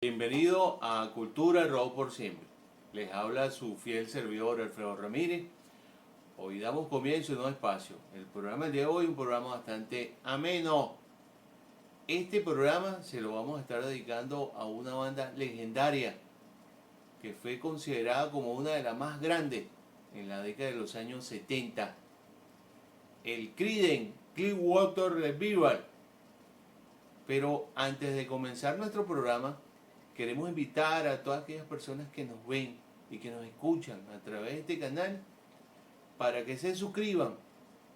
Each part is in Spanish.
Bienvenido a Cultura Rock por Siempre. Les habla su fiel servidor Alfredo Ramírez. Hoy damos comienzo a un nuevo espacio. El programa de hoy es un programa bastante ameno. Este programa se lo vamos a estar dedicando a una banda legendaria que fue considerada como una de las más grandes en la década de los años 70. El Creedence Clearwater Revival. Pero antes de comenzar nuestro programa, queremos invitar a todas aquellas personas que nos ven y que nos escuchan a través de este canal para que se suscriban,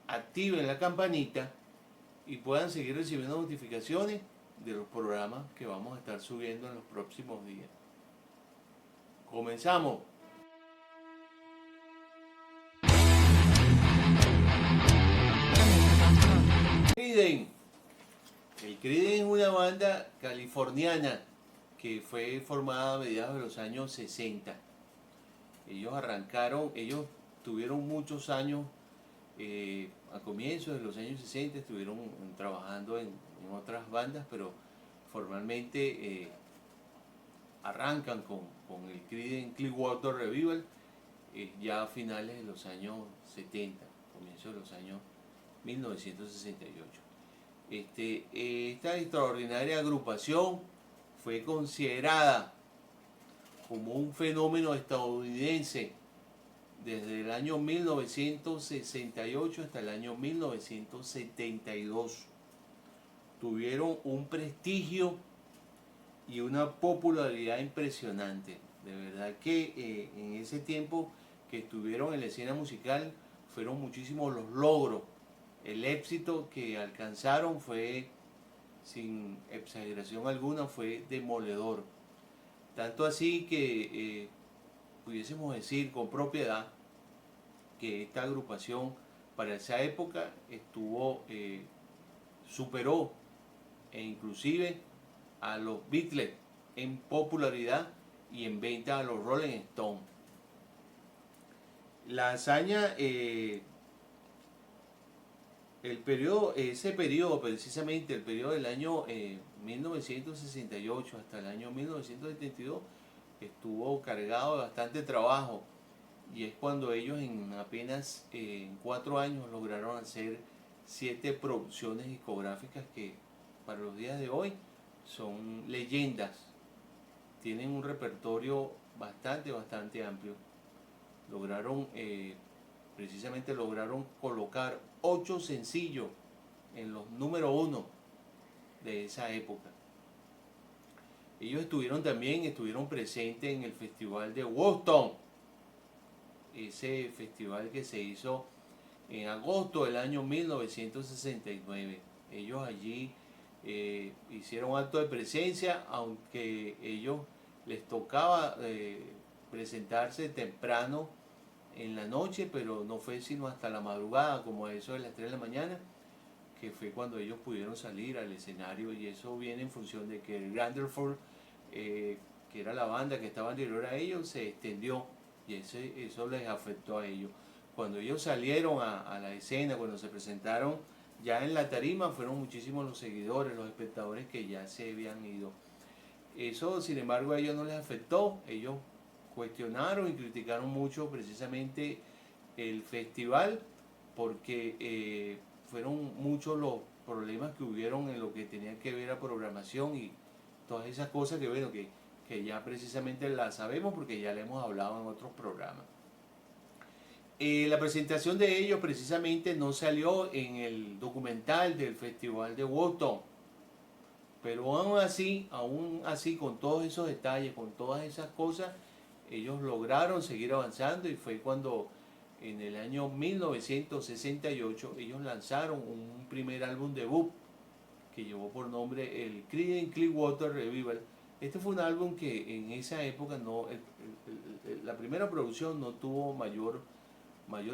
activen la campanita y puedan seguir recibiendo notificaciones de los programas que vamos a estar subiendo en los próximos días. Comenzamos. Creedence. El Creedence es una banda californiana que fue formada a mediados de los años 60. Ellos tuvieron muchos años, a comienzos de los años 60 estuvieron trabajando en otras bandas, pero formalmente arrancan con el Creedence Clearwater Revival ya a finales de los años 70, comienzos de los años 1968. Esta extraordinaria agrupación fue considerada como un fenómeno estadounidense desde el año 1968 hasta el año 1972. Tuvieron un prestigio y una popularidad impresionante. De verdad que en ese tiempo que estuvieron en la escena musical fueron muchísimos los logros. El éxito que alcanzaron fue, sin exageración alguna, fue demoledor. Tanto así que pudiésemos decir con propiedad que esta agrupación para esa época superó e inclusive a los Beatles en popularidad y en venta a los Rolling Stones. La hazaña, ese periodo precisamente, el periodo del año 1968 hasta el año 1972, estuvo cargado de bastante trabajo, y es cuando ellos en apenas 4 años lograron hacer 7 producciones discográficas que para los días de hoy son leyendas. Tienen un repertorio bastante amplio. Precisamente lograron colocar 8 sencillos en los número 1 de esa época. Ellos estuvieron presentes en el festival de Woodstock, ese festival que se hizo en agosto del año 1969. Ellos allí hicieron acto de presencia, aunque ellos les tocaba presentarse temprano en la noche, pero no fue sino hasta la madrugada, como a eso de las 3 de la mañana, que fue cuando ellos pudieron salir al escenario. Y eso viene en función de que el Granderford, que era la banda que estaba anterior a ellos, se extendió, y eso les afectó a ellos. Cuando ellos salieron a la escena, cuando se presentaron ya en la tarima, fueron muchísimos los seguidores, los espectadores que ya se habían ido. Eso, sin embargo, a ellos no les afectó. Ellos cuestionaron y criticaron mucho precisamente el festival, porque fueron muchos los problemas que hubieron en lo que tenía que ver a programación y todas esas cosas que ya precisamente las sabemos porque ya le hemos hablado en otros programas. La presentación de ellos precisamente no salió en el documental del Festival de Woodstock, pero aún así, con todos esos detalles, con todas esas cosas, ellos lograron seguir avanzando, y fue cuando en el año 1968 ellos lanzaron un primer álbum debut que llevó por nombre el Creedence Clearwater Revival. Este fue un álbum que en esa época la primera producción no tuvo mayor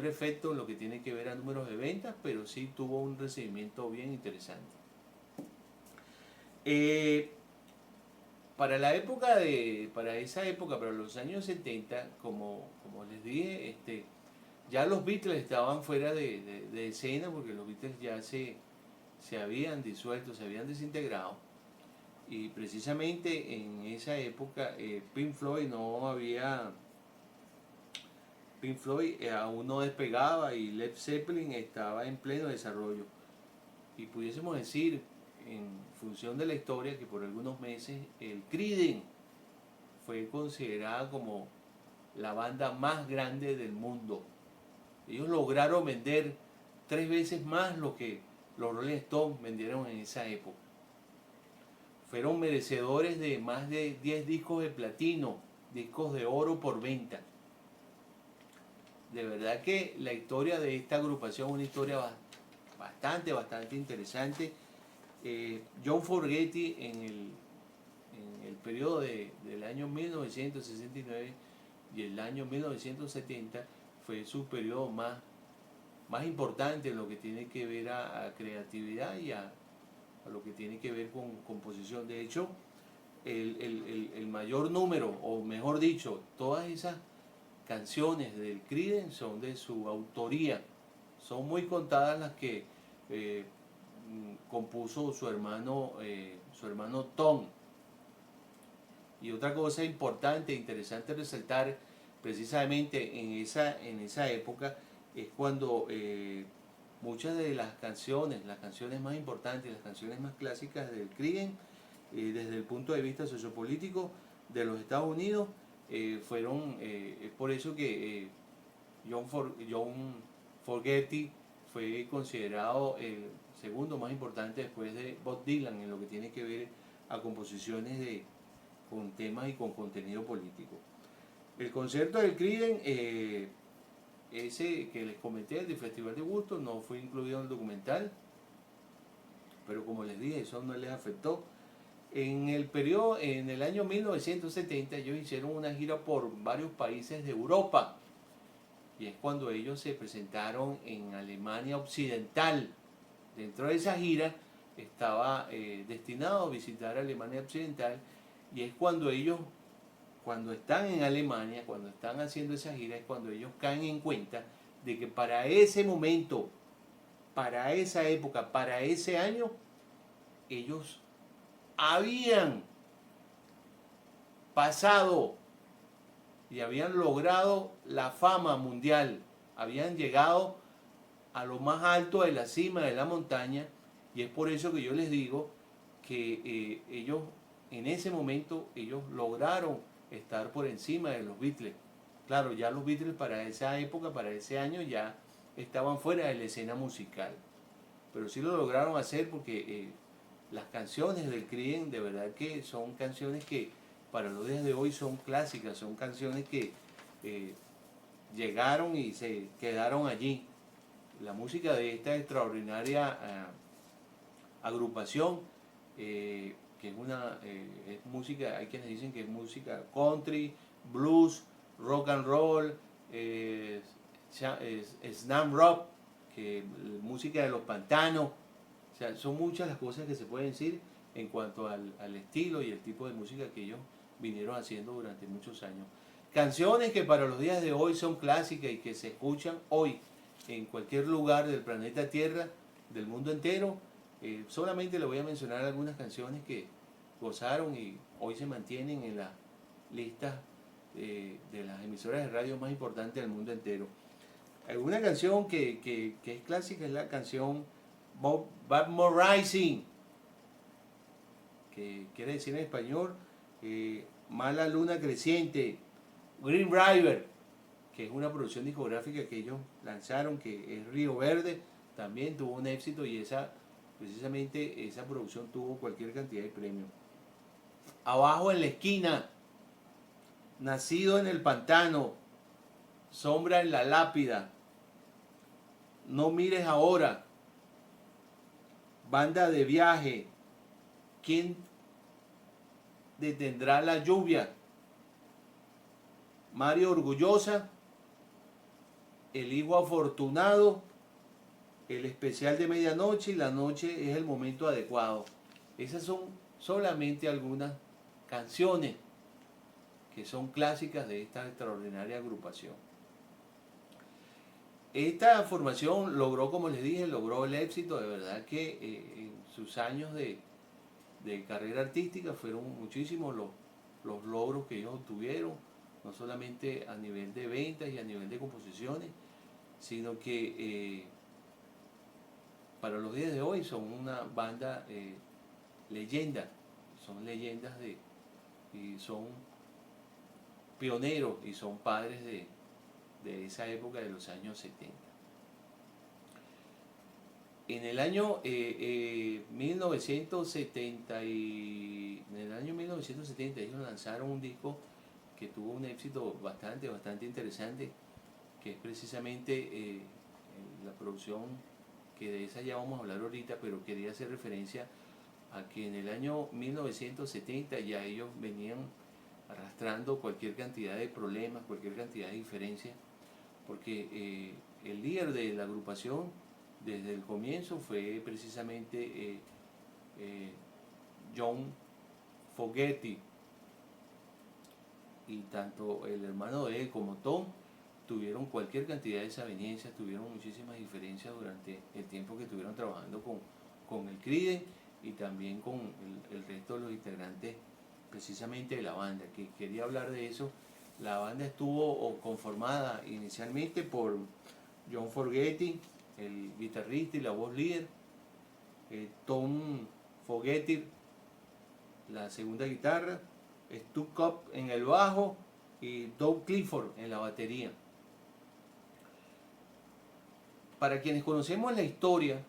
efecto en lo que tiene que ver a números de ventas, pero sí tuvo un recibimiento bien interesante. Para esa época, para los años 70, como les dije, ya los Beatles estaban fuera de escena, porque los Beatles ya se habían disuelto, se habían desintegrado. Y precisamente en esa época Pink Floyd no había, Pink Floyd aún no despegaba y Led Zeppelin estaba en pleno desarrollo. Y pudiésemos decir, en función de la historia, que por algunos meses el Creedence fue considerada como la banda más grande del mundo. Ellos lograron vender 3 veces más lo que los Rolling Stones vendieron en esa época. Fueron merecedores de más de 10 discos de platino, discos de oro por venta. De verdad que la historia de esta agrupación es una historia bastante interesante. John Fogerty en el periodo del año 1969 y el año 1970 fue su periodo más importante en lo que tiene que ver a creatividad y a lo que tiene que ver con composición. De hecho, el mayor número, o mejor dicho, todas esas canciones del Creedence son de su autoría. Son muy contadas las que compuso su hermano Tom. Y otra cosa importante e interesante resaltar precisamente en esa época es cuando muchas de las canciones más importantes, las canciones más clásicas del Creedence, desde el punto de vista sociopolítico de los Estados Unidos, fueron, es por eso que John Fogerty fue considerado el segundo más importante después de Bob Dylan en lo que tiene que ver a composiciones con temas y con contenido político. El concierto del Creedence, ese que les comenté, el del Festival de Woodstock, no fue incluido en el documental, pero como les dije, eso no les afectó. En el año 1970, ellos hicieron una gira por varios países de Europa, y es cuando ellos se presentaron en Alemania Occidental. Dentro de esa gira estaba destinado a visitar Alemania Occidental, y es cuando están en Alemania, cuando están haciendo esa gira, es cuando ellos caen en cuenta de que para ese momento, para esa época, para ese año, ellos habían pasado y habían logrado la fama mundial, habían llegado a lo más alto de la cima de la montaña, y es por eso que yo les digo que ellos en ese momento ellos lograron estar por encima de los Beatles. Claro, ya los Beatles para esa época, para ese año, ya estaban fuera de la escena musical, pero sí lo lograron hacer porque las canciones del Creedence de verdad que son canciones que para los días de hoy son clásicas, son canciones que llegaron y se quedaron allí. La música de esta extraordinaria agrupación, que es música, hay quienes dicen que es música country, blues, rock and roll, slam rock, que música de los pantanos. O sea, son muchas las cosas que se pueden decir en cuanto al estilo y el tipo de música que ellos vinieron haciendo durante muchos años. Canciones que para los días de hoy son clásicas y que se escuchan hoy en cualquier lugar del planeta Tierra, del mundo entero. Solamente le voy a mencionar algunas canciones que gozaron y hoy se mantienen en las listas de las emisoras de radio más importantes del mundo entero. Una canción que es clásica es la canción Baltimore Rising, que quiere decir en español Mala Luna Creciente. Green River, que es una producción discográfica que ellos lanzaron, que es Río Verde, también tuvo un éxito, y precisamente esa producción tuvo cualquier cantidad de premios. Abajo en la esquina, Nacido en el pantano, Sombra en la lápida, No mires ahora, Banda de viaje, ¿Quién detendrá la lluvia? Mario Orgullosa, El hijo afortunado, El especial de medianoche y La noche es el momento adecuado. Esas son solamente algunas canciones que son clásicas de esta extraordinaria agrupación. Esta formación logró, como les dije, logró el éxito. De verdad que en sus años de de carrera artística, fueron muchísimos los logros que ellos obtuvieron, no solamente a nivel de ventas y a nivel de composiciones, sino que para los días de hoy son una banda leyenda, son leyendas y son pioneros y son padres de esa época de los años 70. En el año 1970 en el año 1970 ellos lanzaron un disco que tuvo un éxito bastante interesante, que es precisamente la producción, que de esa ya vamos a hablar ahorita, pero quería hacer referencia a que en el año 1970 ya ellos venían arrastrando cualquier cantidad de problemas, cualquier cantidad de diferencias, porque el líder de la agrupación desde el comienzo fue precisamente John Fogerty, y tanto el hermano de él como Tom tuvieron cualquier cantidad de desavenencias, tuvieron muchísimas diferencias durante el tiempo que estuvieron trabajando con el Creedence y también con el resto de los integrantes precisamente de la banda. Que quería hablar de eso. La banda estuvo conformada inicialmente por John Fogerty, el guitarrista y la voz líder, Tom Fogerty, la segunda guitarra, Stu Cobb en el bajo y Doug Clifford en la batería. Para quienes conocemos la historia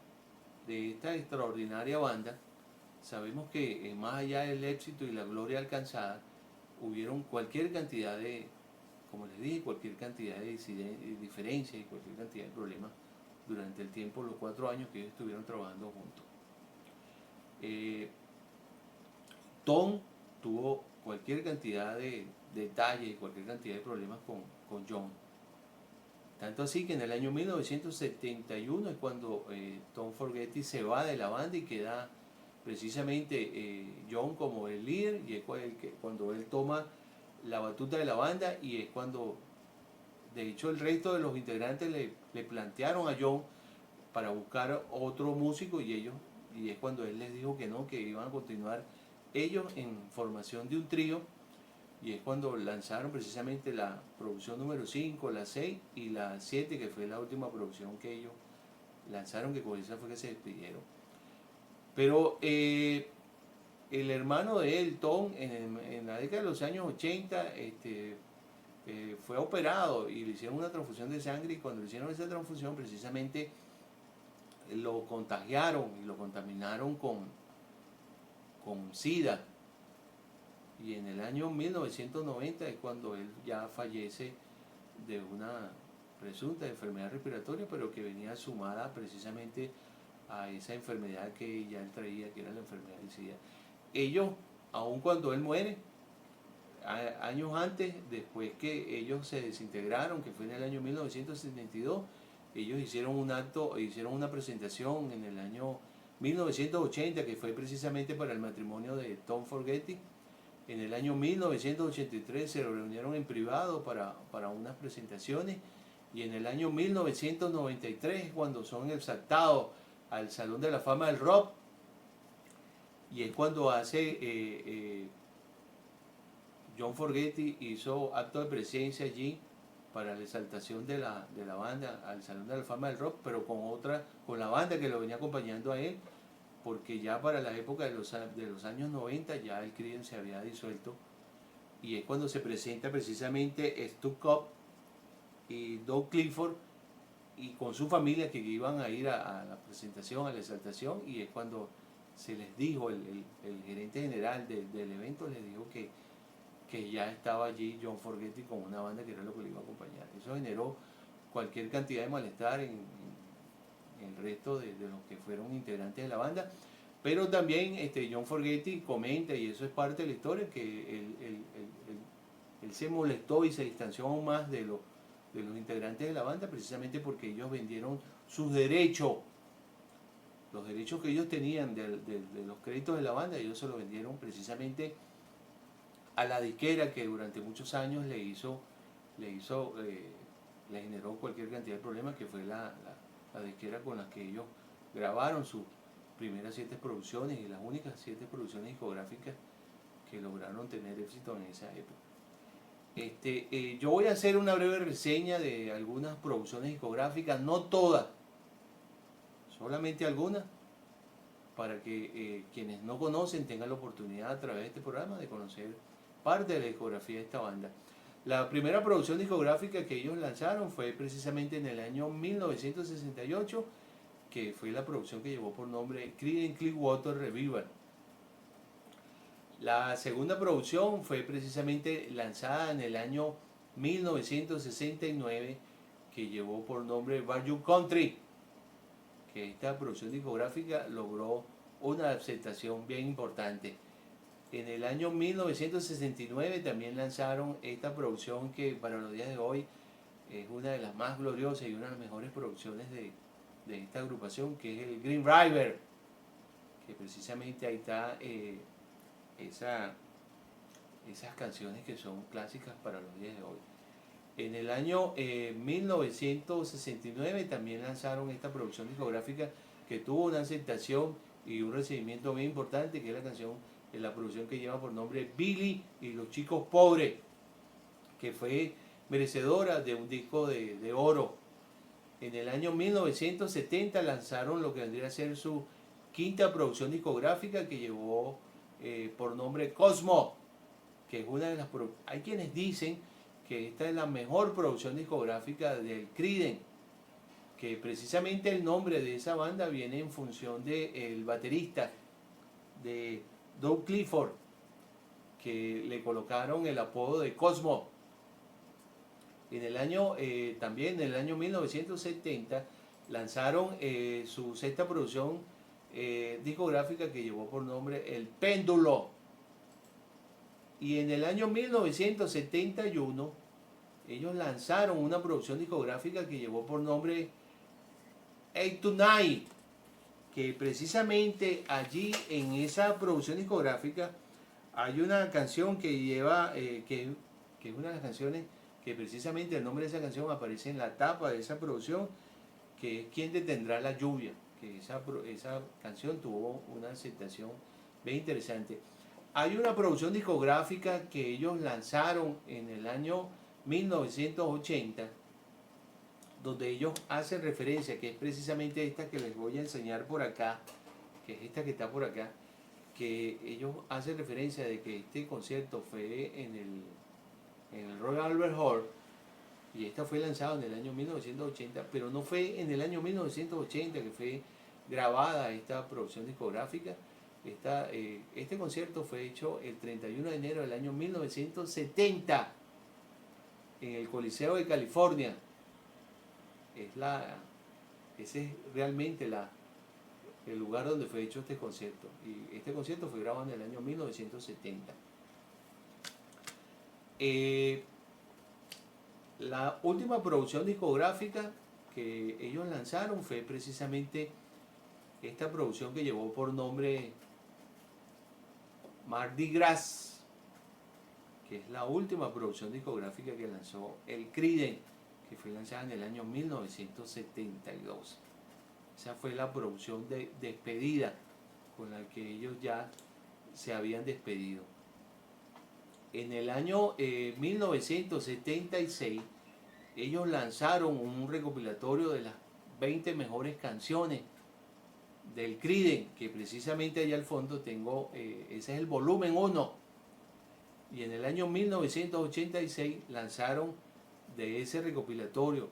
de esta extraordinaria banda, sabemos que más allá del éxito y la gloria alcanzada, hubieron cualquier cantidad de, como les dije, cualquier cantidad de diferencias y cualquier cantidad de problemas durante el tiempo, los 4 años que ellos estuvieron trabajando juntos. Tom tuvo cualquier cantidad de detalles y cualquier cantidad de problemas con John. Tanto así que en el año 1971 es cuando Tom Fogerty se va de la banda y queda precisamente John como el líder, y es cuando él toma la batuta de la banda, y es cuando de hecho el resto de los integrantes le plantearon a John para buscar otro músico, y es cuando él les dijo que no, que iban a continuar ellos en formación de un trío, y es cuando lanzaron precisamente la producción número 5, la 6 y la 7, que fue la última producción que ellos lanzaron, que con esa fue que se despidieron. Pero el hermano de él, Tom, en la década de los años 80, fue operado y le hicieron una transfusión de sangre, y cuando le hicieron esa transfusión precisamente lo contagiaron y lo contaminaron con SIDA. Y en el año 1990 es cuando él ya fallece de una presunta enfermedad respiratoria, pero que venía sumada precisamente a esa enfermedad que ya él traía, que era la enfermedad de SIDA. Ellos, aun cuando él muere, años antes, después que ellos se desintegraron, que fue en el año 1972, ellos hicieron un acto, hicieron una presentación en el año 1980, que fue precisamente para el matrimonio de Tom Fogerty. En el año 1983 se reunieron en privado para unas presentaciones, y en el año 1993 cuando son exaltados al Salón de la Fama del Rock, y es cuando hace John Fogerty hizo acto de presencia allí para la exaltación de la banda al Salón de la Fama del Rock, pero con la banda que lo venía acompañando a él, porque ya para la época de los años 90 ya el Creedence se había disuelto, y es cuando se presenta precisamente Stu Cobb y Doug Clifford y con su familia, que iban a ir a la presentación, a la exaltación, y es cuando se les dijo, el gerente general del evento les dijo que ya estaba allí John Fogerty con una banda que era lo que le iba a acompañar. Eso generó cualquier cantidad de malestar en el resto de los que fueron integrantes de la banda, pero también John Fogerty comenta, y eso es parte de la historia, que él se molestó y se distanció aún más de los integrantes de la banda, precisamente porque ellos vendieron sus derechos, los derechos que ellos tenían de los créditos de la banda. Ellos se los vendieron precisamente a la disquera, que durante muchos años le generó cualquier cantidad de problemas, que fue la disquera con la que ellos grabaron sus primeras 7 producciones y las únicas 7 producciones discográficas que lograron tener éxito en esa época. Yo voy a hacer una breve reseña de algunas producciones discográficas, no todas, solamente algunas, para que quienes no conocen tengan la oportunidad a través de este programa de conocer parte de la discografía de esta banda. La primera producción discográfica que ellos lanzaron fue precisamente en el año 1968, que fue la producción que llevó por nombre Creedence Clearwater Revival. La segunda producción fue precisamente lanzada en el año 1969, que llevó por nombre Bayou Country, que esta producción discográfica logró una aceptación bien importante. En el año 1969 también lanzaron esta producción que para los días de hoy es una de las más gloriosas y una de las mejores producciones de esta agrupación, que es el Green River, que precisamente ahí está esas canciones que son clásicas para los días de hoy. En el año 1969 también lanzaron esta producción discográfica que tuvo una aceptación y un recibimiento bien importante, que es la producción que lleva por nombre Billy y los chicos pobres, que fue merecedora de un disco de oro. En el año 1970 lanzaron lo que vendría a ser su quinta producción discográfica, que llevó por nombre Cosmo, que es una de las... Hay quienes dicen que esta es la mejor producción discográfica del Creedence, que precisamente el nombre de esa banda viene en función del baterista de Doug Clifford, que le colocaron el apodo de Cosmo. También en el año 1970 lanzaron su sexta producción discográfica, que llevó por nombre El Péndulo. Y en el año 1971 ellos lanzaron una producción discográfica que llevó por nombre Eight Tonight, que precisamente allí en esa producción discográfica hay una canción que lleva, que es una de las canciones que precisamente el nombre de esa canción aparece en la tapa de esa producción, que es ¿Quién detendrá la lluvia? Que esa canción tuvo una aceptación bien interesante. Hay una producción discográfica que ellos lanzaron en el año 1980, donde ellos hacen referencia, que es precisamente esta que les voy a enseñar por acá, que es esta que está por acá, que ellos hacen referencia de que este concierto fue en el Royal Albert Hall, y esta fue lanzada en el año 1980, pero no fue en el año 1980 que fue grabada esta producción discográfica. Este concierto fue hecho el 31 de enero del año 1970 en el Coliseo de California. Ese es realmente el lugar donde fue hecho este concierto. Y este concierto fue grabado en el año 1970. La última producción discográfica que ellos lanzaron fue precisamente esta producción que llevó por nombre Mardi Gras, que es la última producción discográfica que lanzó el Creedence, que fue lanzada en el año 1972. Esa fue la producción de despedida con la que ellos ya se habían despedido. En el año 1976 ellos lanzaron un recopilatorio de las 20 mejores canciones del Creedence, que precisamente allá al fondo tengo, ese es el volumen 1. Y en el año 1986 lanzaron de ese recopilatorio,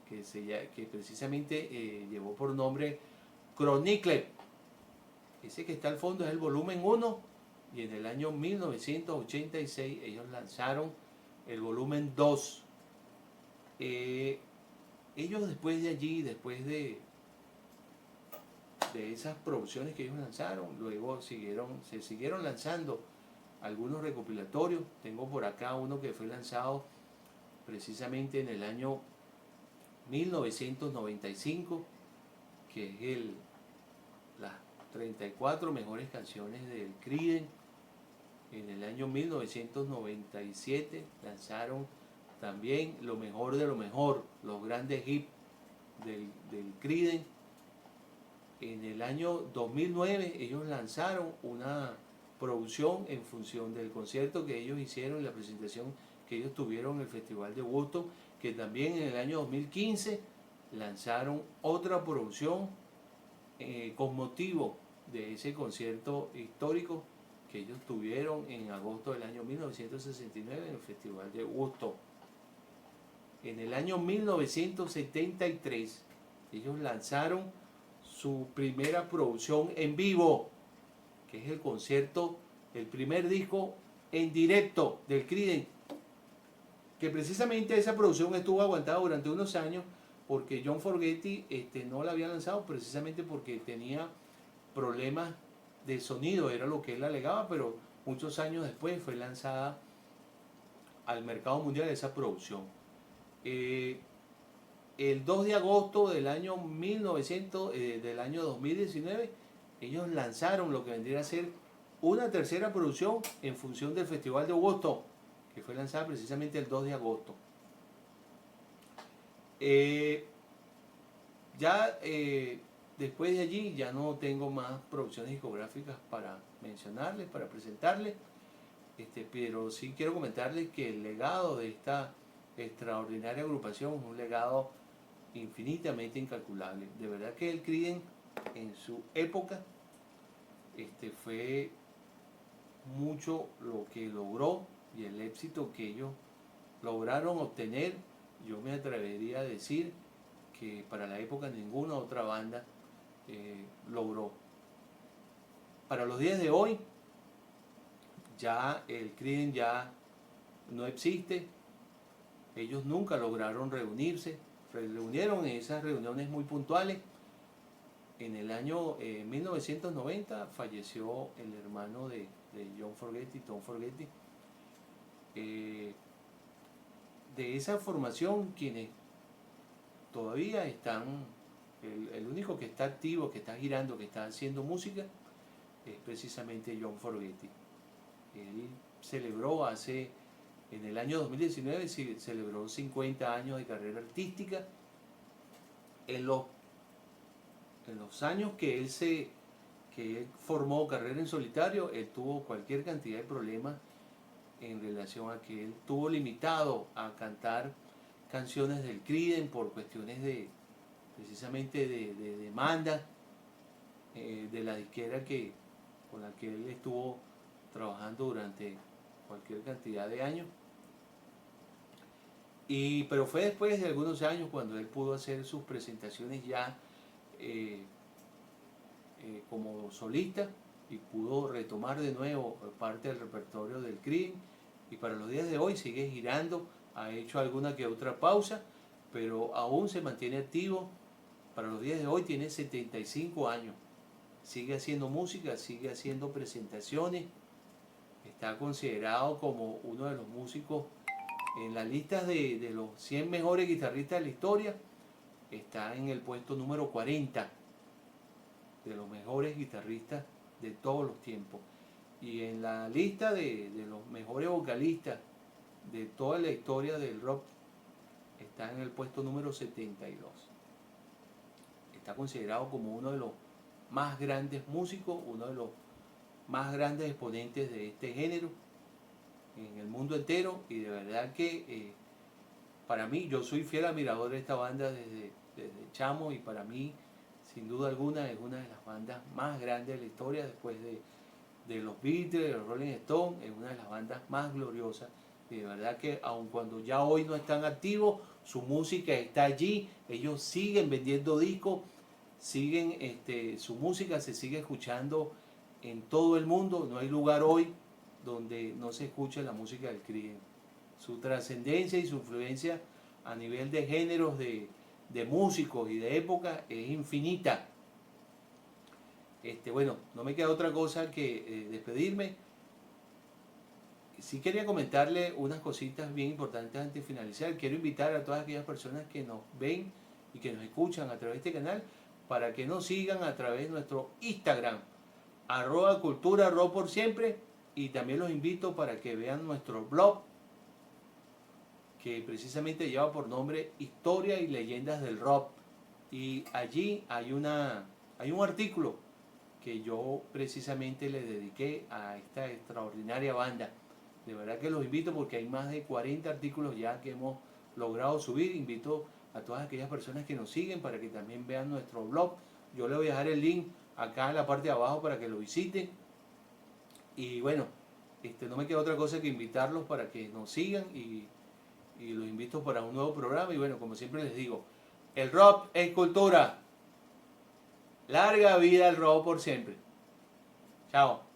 que precisamente llevó por nombre Chronicle. Ese que está al fondo es el volumen 1, y en el año 1986 ellos lanzaron el volumen 2. Ellos después de allí, después de esas producciones que ellos lanzaron, luego se siguieron lanzando algunos recopilatorios. Tengo por acá uno que fue lanzado precisamente en el año 1995, que es las 34 mejores canciones del Creedence. En el año 1997 lanzaron también lo mejor de lo mejor, los grandes hits del Creedence. En el año 2009 ellos lanzaron una producción en función del concierto que ellos hicieron y la presentación que ellos tuvieron en el Festival de Woodstock, que también en el año 2015 lanzaron otra producción con motivo de ese concierto histórico que ellos tuvieron en agosto del año 1969 en el Festival de Woodstock. En el año 1973 ellos lanzaron su primera producción en vivo, que es el concierto, el primer disco en directo del Creedence, que precisamente esa producción estuvo aguantada durante unos años porque John Fogerty no la había lanzado precisamente porque tenía problemas de sonido, era lo que él alegaba, pero muchos años después fue lanzada al mercado mundial esa producción. El 2 de agosto del año 2019, ellos lanzaron lo que vendría a ser una tercera producción en función del Festival de Woodstock, que fue lanzada precisamente el 2 de agosto. Después de allí ya no tengo más producciones discográficas para mencionarles, para presentarles, pero sí quiero comentarles que el legado de esta extraordinaria agrupación es un legado infinitamente incalculable. De verdad que el Creedence en su época fue mucho lo que logró y el éxito que ellos lograron obtener. Yo me atrevería a decir que para la época ninguna otra banda logró. Para los días de hoy ya el Creedence ya no existe. Ellos nunca lograron reunirse. Se reunieron en esas reuniones muy puntuales. En el año 1990 falleció el hermano de John Fogerty, Tom Fogerty. De esa formación, quienes todavía están, el único que está activo, que está girando, que está haciendo música, es precisamente John Fogerty. Él celebró en el año 2019, celebró 50 años de carrera artística. En los años que él formó carrera en solitario, él tuvo cualquier cantidad de problemas en relación a que él tuvo limitado a cantar canciones del Creedence por cuestiones precisamente de demanda de la disquera con la que él estuvo trabajando durante cualquier cantidad de años. Pero fue después de algunos años cuando él pudo hacer sus presentaciones ya como solista y pudo retomar de nuevo parte del repertorio del Creedence, y para los días de hoy sigue girando, ha hecho alguna que otra pausa, pero aún se mantiene activo. Para los días de hoy tiene 75 años, sigue haciendo música, sigue haciendo presentaciones, está considerado como uno de los músicos en las listas de los 100 mejores guitarristas de la historia. Está en el puesto número 40 de los mejores guitarristas de todos los tiempos. Y en la lista de los mejores vocalistas de toda la historia del rock, está en el puesto número 72. Está considerado como uno de los más grandes músicos, uno de los más grandes exponentes de este género en el mundo entero, y de verdad que para mí, yo soy fiel admirador de esta banda desde chamo, y para mí sin duda alguna es una de las bandas más grandes de la historia después de los Beatles, de los Rolling Stones. Es una de las bandas más gloriosas, y de verdad que aun cuando ya hoy no están activos, su música está allí, ellos siguen vendiendo discos, su música se sigue escuchando en todo el mundo. No hay lugar hoy donde no se escuche la música del Creedence. Su trascendencia y su influencia a nivel de géneros, de músicos y de época es infinita. Bueno, no me queda otra cosa que despedirme. Sí quería comentarle unas cositas bien importantes antes de finalizar. Quiero invitar a todas aquellas personas que nos ven y que nos escuchan a través de este canal para que nos sigan a través de nuestro Instagram, @cultura_rock por siempre, y también los invito para que vean nuestro blog, que precisamente lleva por nombre Historia y Leyendas del Rock, y allí hay una Hay un artículo que yo precisamente le dediqué a esta extraordinaria banda. De verdad que los invito porque hay más de 40 artículos ya que hemos logrado subir. Invito a todas aquellas personas que nos siguen para que también vean nuestro blog. Yo le voy a dejar el link acá en la parte de abajo para que lo visiten. Y bueno, no me queda otra cosa que invitarlos para que nos sigan y los invito para un nuevo programa. Y bueno, como siempre les digo, el rock es cultura. Larga vida al rock por siempre. Chao.